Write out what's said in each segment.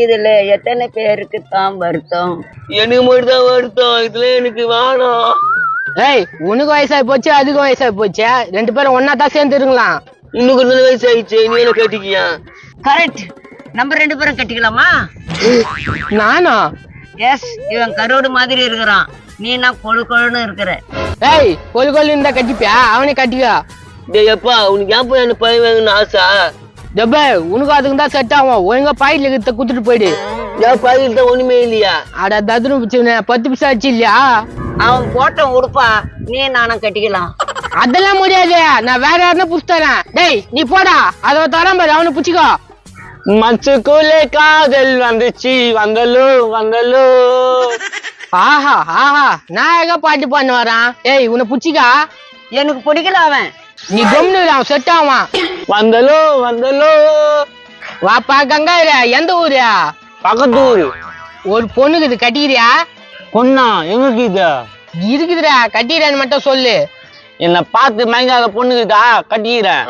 இதுல எத்தனை பேருக்கு தான் வருத்தம்? எனக்கு மட்டும் தான் வருத்தம். இதுல எனக்கு வேணாம். ஏய், உனக்கு வயசாகி போச்சு, அதுக்கும் வயசாகி போச்சு. 2 பேரும் ஒன்னா தான் சேர்ந்துருங்களாம். இன்னும் கொஞ்சம் வயசு ஆயிடுச்சு, நீ என்ன கேட்டிக்கியா? கரெக்ட். நம்ம 2 பேரும் கட்டிக்கலாமா? நானா? எஸ். இவன் கரோடு மாதிரி இருக்கிறான், நீ நான் கொழு கொழுன்னு இருக்கிற. ஏய், கொல்லு கொல்லு இருந்தா கட்டிப்பியா? அவனே கட்டிக்கா. டேய் அப்பா, உனக்கு ஏன் போய் என்ன பையன் வேணும்னு ஆசை? டப்பே, உனக்கு அதுக்கு தான் செட் ஆகும். ஒழுங்கா பாயில கிட்ட குத்துட்டு போயிடு. ஏன் பையன் தான் ஒண்ணுமே இல்லையா? அட ததுரு பிச்சுன 10 பைசா ஆச்சு இல்லையா? அவன் போட்டோம் உடுப்பா, நீ நானும் கட்டிக்கலாம். அதெல்லாம் முடியாது, நான் வேற யாருன்னா புடிச்சு தரேன். டேய் நீ போடா, அதை தரேன் பாரு, அவனை புடிச்சுக்கோ. மச்சுக்குள்ளே காதல் வந்துச்சு, வந்தலோ வந்தலோ. ஆஹா ஆஹா, நான் எங்க பாட்டு பண்ண வரான். ஏய் உன்னை புடிச்சிக்கா. எனக்கு பிடிக்கல அவன். நீ கம்னு அவன் செட் ஆவான். வந்தலோ வந்தலோ. வாப்பா கங்காயிர, எந்த ஊரு? பக்கத்து ஊரு. ஒரு பொண்ணுக்கு இது கட்டிக்கிறியா? பொண்ணா? எங்களுக்கு இது இருக்குதுடா, கட்டிக்கிறேன்னு மட்டும் சொல்லு. என்ன பார்த்து மயங்காத பொண்ணுக்குதா கட்டிக்கிறேன்.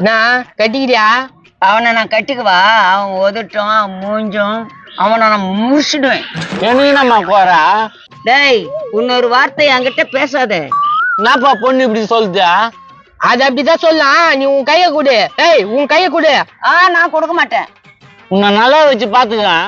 நான் கட்டிக்கிறியா? அவனை நான் கட்டிக்குவா? அவன் உதட்டும் மூஞ்சும் அவனை நான் முடிச்சிடுவேன். எனக்கு நம்ம போறா. டேய், இன்னொரு வார்த்தை என்கிட்ட பேசாத. என்னப்பா பொண்ணு இப்படி சொல்லுது? அது அப்படிதான் சொல்லலாம். நீ உன் கைய கொடு. ஏய் உன் கைய கொடு. நான் கொடுக்க மாட்டேன். உன்னை நல்லா வச்சு பாத்துக்கிறேன்.